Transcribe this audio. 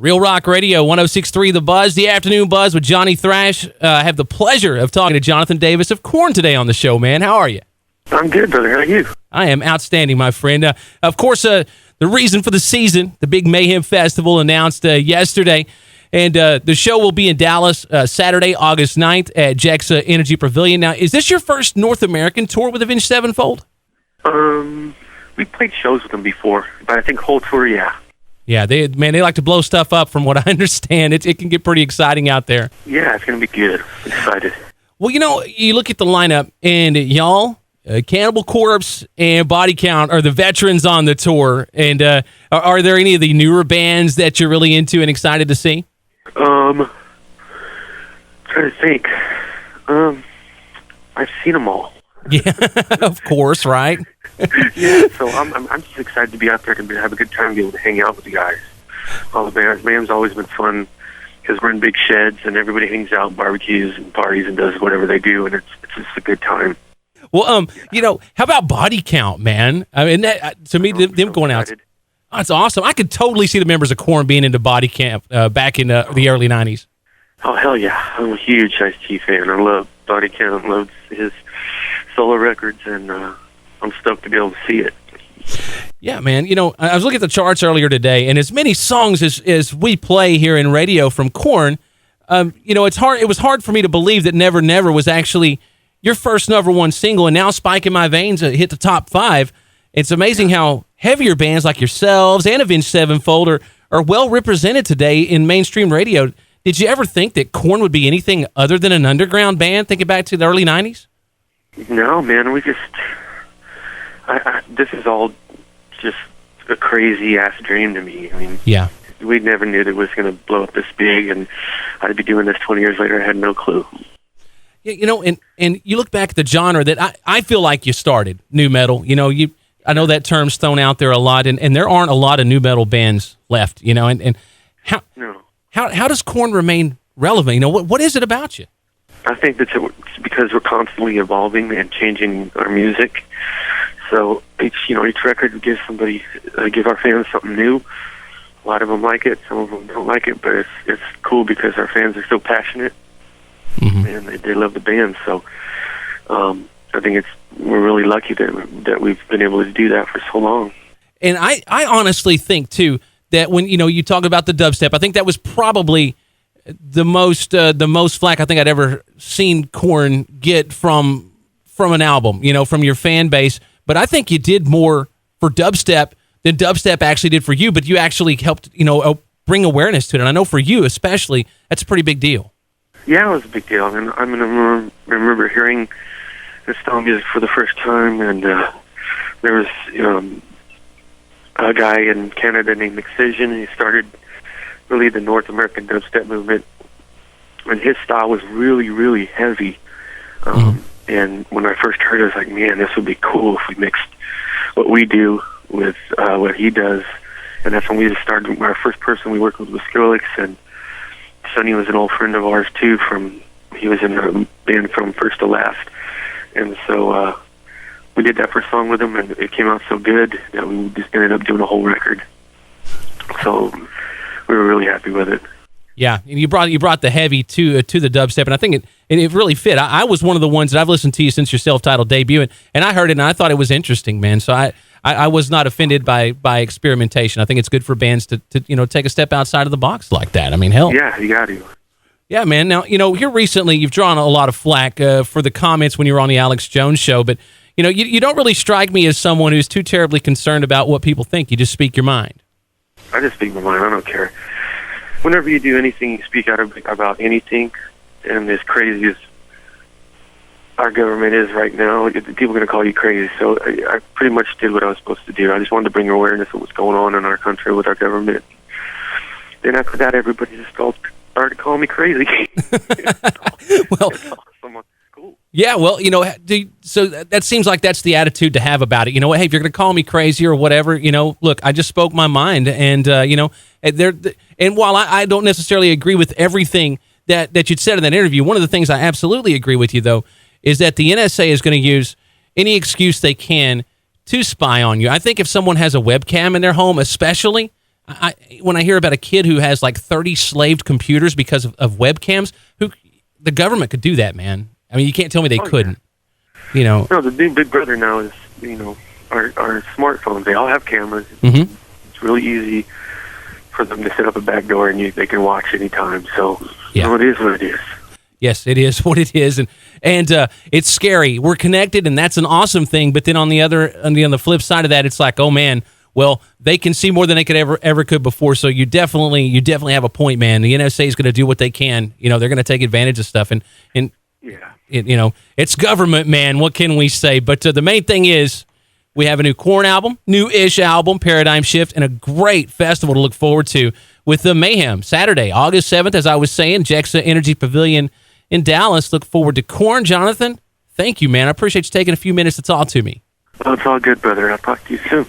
Real Rock Radio, 106.3 The Buzz, the afternoon buzz with Johnny Thrash. I have the pleasure of talking to Jonathan Davis of KoRn today on the show, man. How are you? I'm good, brother. How are you? I am outstanding, my friend. Of course, the reason for the season, the big Mayhem Festival announced yesterday, and the show will be in Dallas Saturday, August 9th at Jexa Energy Pavilion. Now, is this your first North American tour with Avenged Sevenfold? We played shows with them before, but I think whole tour, yeah. Yeah, they like to blow stuff up from what I understand. It can get pretty exciting out there. Yeah, it's going to be good. I'm excited. Well, you look at the lineup, and y'all, Cannibal Corpse and Body Count are the veterans on the tour. And are there any of the newer bands that you're really into and excited to see? Trying to think. I've seen them all. Yeah, of course, right? Yeah, so I'm just excited to be out there and have a good time, be able to hang out with the guys. All the bands. Mayhem's always been fun because we're in big sheds and everybody hangs out, barbecues and parties and does whatever they do, and it's just a good time. Well, how about Body Count, man? I mean, that, to me, them going out. Oh, that's awesome. I could totally see the members of KoRn being into Body Count back in the early 90s. Oh, hell yeah. I'm a huge Ice-T fan. I love Body Count, love his solo records, and I'm stoked to be able to see it. Yeah, man. I was looking at the charts earlier today, and as many songs as we play here in radio from KoRn, it's hard. It was hard for me to believe that Never Never was actually your first #1 single, and now Spike in My Veins hit the top 5. It's amazing how heavier bands like yourselves and Avenged Sevenfold are well represented today in mainstream radio. Did you ever think that KoRn would be anything other than an underground band, thinking back to the early 90s? No, man, we just... this is all just a crazy-ass dream to me. I mean, yeah, we never knew that it was going to blow up this big, and I'd be doing this 20 years later. I had no clue. Yeah, and you look back at the genre that I feel like you started, nu metal. I know that term's thrown out there a lot, and there aren't a lot of nu metal bands left, and how... No. How does KoRn remain relevant? What is it about you? I think that it's because we're constantly evolving and changing our music. So each record gives our fans something new. A lot of them like it, some of them don't like it, but it's cool because our fans are so passionate, and they love the band. So I think we're really lucky that we've been able to do that for so long. And I honestly think too that when you talk about the dubstep, I think that was probably the most flack I think I'd ever seen KoRn get from an album, from your fan base. But I think you did more for dubstep than dubstep actually did for you. But you actually helped, bring awareness to it. And I know for you especially, that's a pretty big deal. Yeah, it was a big deal. I remember hearing this style music for the first time, and there was a guy in Canada named Excision. He started really the North American dubstep movement, and his style was really, really heavy. And when I first heard it, I was like, man, this would be cool if we mixed what we do with what he does. And that's when we just started. Our first person we worked with was Skrillex, and Sonny was an old friend of ours too. He was in a band from First to Last, and so we did that first song with him, and it came out so good that we just ended up doing a whole record. So we were really happy with it. Yeah, and you brought the heavy to the dubstep, and I think it really fit. I was one of the ones that I've listened to you since your self-titled debut, and I heard it, and I thought it was interesting, man. So I was not offended by experimentation. I think it's good for bands to take a step outside of the box like that. I mean, hell. Yeah, you got to. Yeah, man. Now, here recently, you've drawn a lot of flack for the comments when you were on the Alex Jones show, but you don't really strike me as someone who's too terribly concerned about what people think. You just speak your mind. I just speak my mind. I don't care. Whenever you do anything, you speak out about anything, and as crazy as our government is right now, people are going to call you crazy. So I pretty much did what I was supposed to do. I just wanted to bring awareness of what's going on in our country with our government. Then after that, everybody just started calling me crazy. Well, awesome. Cool. Yeah, well, so that seems like that's the attitude to have about it. Hey, if you're going to call me crazy or whatever, look, I just spoke my mind, and and while I don't necessarily agree with everything that you'd said in that interview, one of the things I absolutely agree with you though is that the NSA is going to use any excuse they can to spy on you. I think if someone has a webcam in their home, especially, when I hear about a kid who has like 30 slaved computers because of webcams, the government could do that, man. I mean, you can't tell me they couldn't. Yeah. You know. No, the new Big Brother now is, our smartphones. They all have cameras. Mm-hmm. It's really easy for them to set up a back door and they can watch anytime. So, yeah. It is what it is. Yes, it is what it is, and it's scary. We're connected, and that's an awesome thing. But then on the flip side of that, it's like, oh man, well, they can see more than they could ever could before. So you definitely have a point, man. The NSA is going to do what they can. They're going to take advantage of stuff, and yeah, it's government, man. What can we say? But the main thing is, we have a new KoRn album, new-ish album, Paradigm Shift, and a great festival to look forward to with the Mayhem Saturday, August 7th, as I was saying, Jexa Energy Pavilion in Dallas. Look forward to KoRn. Jonathan, thank you, man. I appreciate you taking a few minutes to talk to me. Well, it's all good, brother. I'll talk to you soon.